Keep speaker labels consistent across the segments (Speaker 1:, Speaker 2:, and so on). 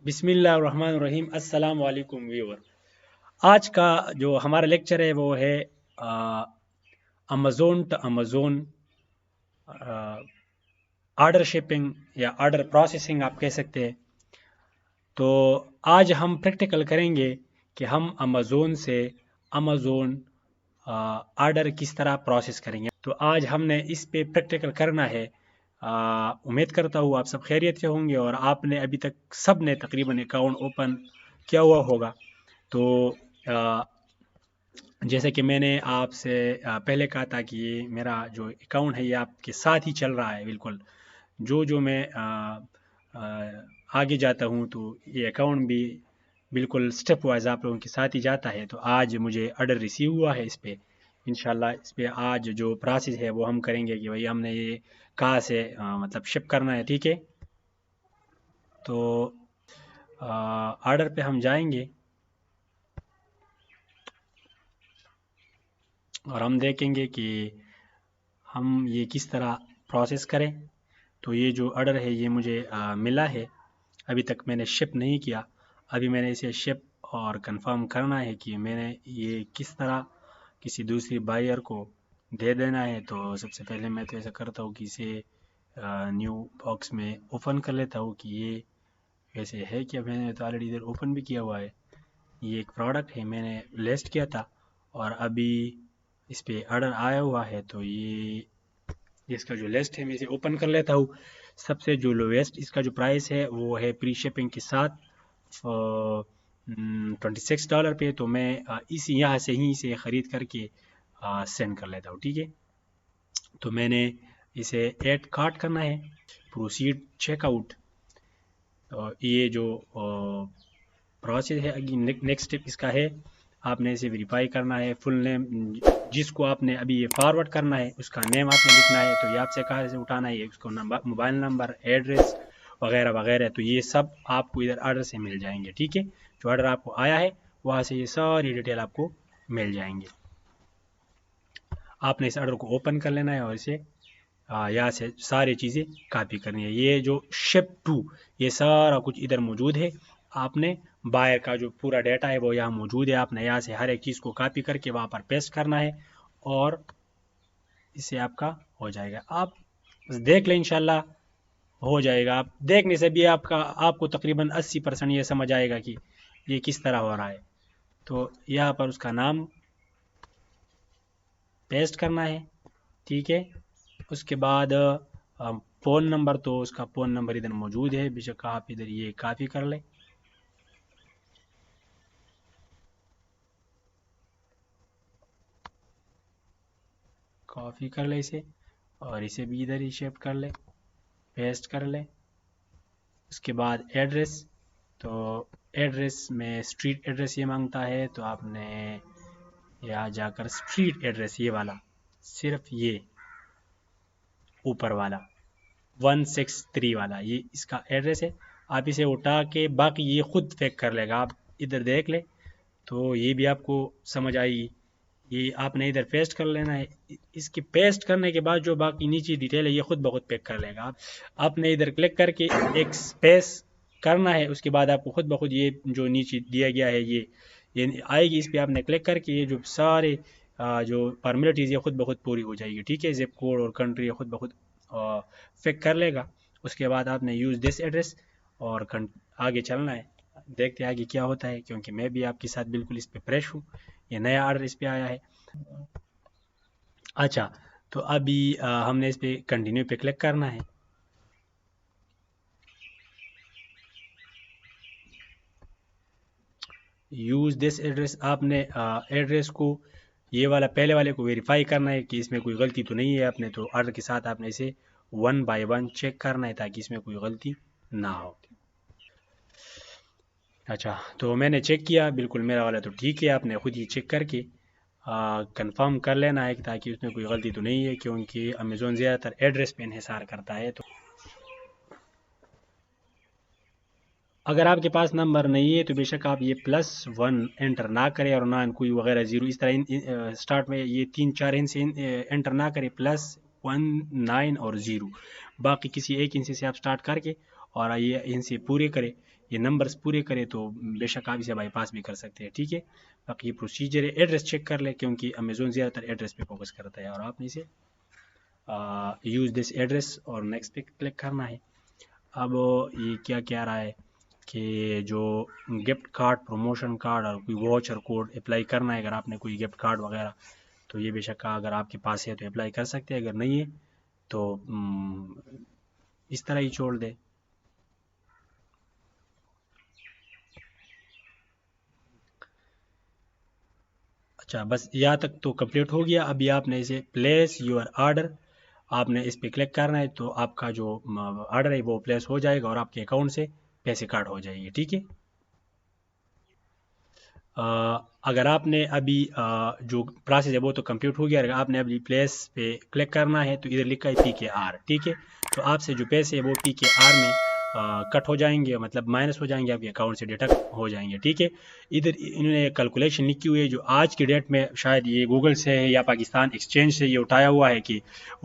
Speaker 1: بسم اللہ الرحمن الرحیم۔ السلام علیکم ویور۔ آج کا جو ہمارا لیکچر ہے وہ ہے Amazon to Amazon order shipping یا آرڈر پروسیسنگ آپ کہہ سکتے ہیں۔ تو آج ہم پریکٹیکل کریں گے کہ ہم امیزون سے امیزون آرڈر کس طرح پروسیس کریں گے۔ تو آج ہم نے اس پہ پریکٹیکل کرنا ہے۔ امید کرتا ہوں آپ سب خیریت سے ہوں گے اور آپ نے ابھی تک سب نے تقریباً اکاؤنٹ اوپن کیا ہوا ہوگا۔ تو جیسے کہ میں نے آپ سے پہلے کہا تھا کہ یہ میرا جو اکاؤنٹ ہے یہ آپ کے ساتھ ہی چل رہا ہے بالکل۔ جو میں آگے جاتا ہوں تو یہ اکاؤنٹ بھی بالکل سٹیپ وائز آپ لوگوں کے ساتھ ہی جاتا ہے۔ تو آج مجھے آرڈر ریسیو ہوا ہے اس پہ، انشاءاللہ اس پہ آج جو پروسیس ہے وہ ہم کریں گے کہ بھائی ہم نے یہ کہاں سے مطلب شپ کرنا ہے، ٹھیک ہے۔ تو آرڈر پہ ہم جائیں گے اور ہم دیکھیں گے کہ ہم یہ کس طرح پروسیس کریں۔ تو یہ جو آرڈر ہے یہ مجھے ملا ہے، ابھی تک میں نے شپ نہیں کیا۔ ابھی میں نے اسے شپ اور کنفرم کرنا ہے کہ میں نے یہ کس طرح کسی دوسری بائر کو دے دینا ہے۔ تو سب سے پہلے میں تو ایسا کرتا ہوں کہ اسے نیو باکس میں اوپن کر لیتا ہوں کہ یہ ویسے ہے کہ میں نے تو آلریڈی ادھر اوپن بھی کیا ہوا ہے۔ یہ ایک پروڈکٹ ہے، میں نے لسٹ کیا تھا اور ابھی اس پہ آرڈر آیا ہوا ہے۔ تو یہ اس کا جو لسٹ ہے میں اسے اوپن کر لیتا ہوں۔ سب سے جو لویسٹ اس کا جو پرائس ہے وہ ہے پری شپنگ کے ساتھ $26 پہ۔ تو میں یہاں سے ہی اسے خرید کر کے سینڈ کر لیتا ہوں، ٹھیک ہے۔ تو میں نے اسے ایڈ کارٹ کرنا ہے، پروسیڈ چیک آؤٹ۔ یہ جو پروسیس ہے نیکسٹ اسٹیپ اس کا ہے، آپ نے اسے ویریفائی کرنا ہے۔ فل نیم جس کو آپ نے ابھی یہ فارورڈ کرنا ہے اس کا نیم آپ نے لکھنا ہے۔ تو یہ آپ سے کہاں سے اٹھانا ہے، اس کو موبائل نمبر، ایڈریس وغیرہ وغیرہ۔ تو یہ سب آپ کو ادھر آرڈر سے مل جائیں گے، ٹھیک ہے۔ جو آرڈر آپ کو آیا ہے وہاں سے یہ ساری ڈیٹیل آپ کو مل جائیں گے۔ آپ نے اس آرڈر کو اوپن کر لینا ہے اور اسے یہاں سے ساری چیزیں کاپی کرنی ہے۔ یہ جو شپ ٹو یہ سارا کچھ ادھر موجود ہے۔ آپ نے بائر کا جو پورا ڈیٹا ہے وہ یہاں موجود ہے۔ آپ نے یہاں سے ہر ایک چیز کو کاپی کر کے وہاں پر پیسٹ کرنا ہے اور اس سے آپ کا ہو جائے گا۔ آپ دیکھ لیں، انشاءاللہ ہو جائے گا۔ آپ دیکھنے سے بھی آپ کو تقریباً 80% یہ سمجھ آئے گا کہ یہ کس طرح ہو رہا ہے۔ تو یہاں پر اس کا نام پیسٹ کرنا ہے، ٹھیک ہے۔ اس کے بعد فون نمبر، تو اس کا فون نمبر ادھر موجود ہے، بے شک آپ ادھر یہ کاپی کر لیں۔ کاپی کر لیں اسے اور اسے بھی ادھر ہی شیپ کر لیں، پیسٹ کر لیں۔ اس کے بعد ایڈریس، تو ایڈریس میں اسٹریٹ ایڈریس یہ مانگتا ہے، تو آپ نے یہاں جا کر اسٹریٹ ایڈریس یہ والا، صرف یہ اوپر والا 163 والا یہ اس کا ایڈریس ہے۔ آپ اسے اٹھا کے باقی یہ خود پیک کر لے گا، آپ ادھر دیکھ لیں تو یہ بھی آپ کو سمجھ آئے گی۔ یہ آپ نے ادھر پیسٹ کر لینا ہے۔ اس کی پیسٹ کرنے کے بعد جو باقی نیچے ڈیٹیل ہے یہ خود بخود پیک کر لے گا۔ آپ نے ادھر کلک کر کے ایک سپیس کرنا ہے، اس کے بعد آپ کو خود بخود یہ جو نیچے دیا گیا ہے یہ آئے گی۔ اس پہ آپ نے کلک کر کے یہ جو سارے جو فارمیلٹیز یہ خود بخود پوری ہو جائے گی، ٹھیک ہے۔ زپ کوڈ اور کنٹری خود بخود پیک کر لے گا۔ اس کے بعد آپ نے یوز دس ایڈریس اور آگے چلنا ہے۔ دیکھتے ہیں آگے کیا ہوتا ہے، کیونکہ میں بھی آپ کے ساتھ بالکل اس پہ فریش ہوں، یہ نیا آرڈر اس پہ آیا ہے۔ اچھا، تو ابھی ہم نے اس پہ کنٹینیو پہ کلک کرنا ہے۔ یوز دس ایڈریس، آپ نے ایڈریس کو یہ والا پہلے والے کو ویریفائی کرنا ہے کہ اس میں کوئی غلطی تو نہیں ہے۔ آپ نے تو آرڈر کے ساتھ آپ نے اسے 1 بائی 1 چیک کرنا ہے تاکہ اس میں کوئی غلطی نہ ہو۔ اچھا، تو میں نے چیک کیا، بالکل میرا والا تو ٹھیک ہے۔ آپ نے خود ہی چیک کر کے کنفرم کر لینا ہے تاکہ اس میں کوئی غلطی تو نہیں ہے، کیونکہ امیزون زیادہ تر ایڈریس پہ انحصار کرتا ہے۔ تو اگر آپ کے پاس نمبر نہیں ہے تو بے شک آپ یہ +1 انٹر نہ کریں اور نہ کوئی وغیرہ 0 اس طرح سٹارٹ میں یہ 3-4 ہند سے انٹر نہ کریں، +1 9 اور 0 باقی کسی ایک ہند سے آپ سٹارٹ کر کے اور یہ ہند سے پورے کریں۔ یہ نمبرز پورے کرے تو بے شک آپ اسے بائی پاس بھی کر سکتے ہیں، ٹھیک ہے۔ باقی یہ پروسیجر ہے، ایڈریس چیک کر لیں کیونکہ امیزون زیادہ تر ایڈریس پہ فوکس کرتا ہے، اور آپ نے اسے یوز دس ایڈریس اور نیکسٹ پہ کلک کرنا ہے۔ اب یہ کیا کہہ رہا ہے کہ جو گفٹ کارڈ، پروموشن کارڈ اور کوئی واچر کوڈ اپلائی کرنا ہے، اگر آپ نے کوئی گفٹ کارڈ وغیرہ تو یہ بے شک اگر آپ کے پاس ہے تو اپلائی کر سکتے ہیں، اگر نہیں ہے تو اس طرح ہی چھوڑ دے۔ اچھا بس یہاں تک تو کمپلیٹ ہو گیا۔ ابھی آپ نے اسے پلیس یور آرڈر، آپ نے اس پہ کلک کرنا ہے تو آپ کا جو آرڈر ہے وہ پلیس ہو جائے گا اور آپ کے اکاؤنٹ سے پیسے کاٹ ہو جائیں گے، ٹھیک ہے۔ اگر آپ نے ابھی جو پروسیس ہے وہ تو کمپلیٹ ہو گیا، اگر آپ نے ابھی پلیس پہ کلک کرنا ہے تو ادھر لکھا ہے PKR، ٹھیک ہے۔ تو آپ سے جو پیسے ہے وہ PKR میں کٹ ہو جائیں گے، مطلب مائنس ہو جائیں گے، آپ کے اکاؤنٹ سے ڈیڈکٹ ہو جائیں گے، ٹھیک ہے۔ ادھر انہوں نے کیلکولیشن لکھی ہوئی ہے جو آج کی ڈیٹ میں شاید یہ گوگل سے ہے یا پاکستان ایکسچینج سے یہ اٹھایا ہوا ہے کہ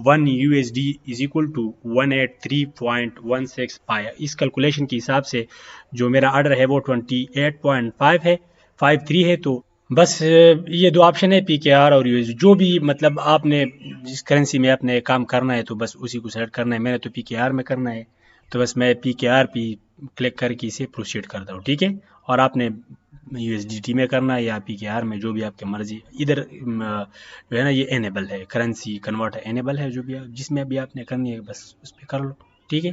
Speaker 1: 1 USD از اکول ٹو 183.16 پایا۔ اس کیلکولیشن کے حساب سے جو میرا آرڈر ہے وہ 28.5 ہے، 53 ہے۔ تو بس یہ دو آپشن ہے PKR اور USD، جو بھی مطلب آپ نے جس کرنسی میں آپ نے کام کرنا ہے تو بس اسی کو سیلیکٹ کرنا ہے۔ میں نے تو PKR میں کرنا ہے تو بس میں PKR پہ کلک کر کے اسے پروسیڈ کرتا ہوں، ٹھیک ہے۔ اور آپ نے USDT میں کرنا ہے یا PKR میں، جو بھی آپ کی مرضی۔ ادھر جو ہے نا یہ انیبل ہے، کرنسی کنورٹ انیبل ہے، جو بھی جس میں بھی آپ نے کرنی ہے بس اس پہ کر لو، ٹھیک ہے۔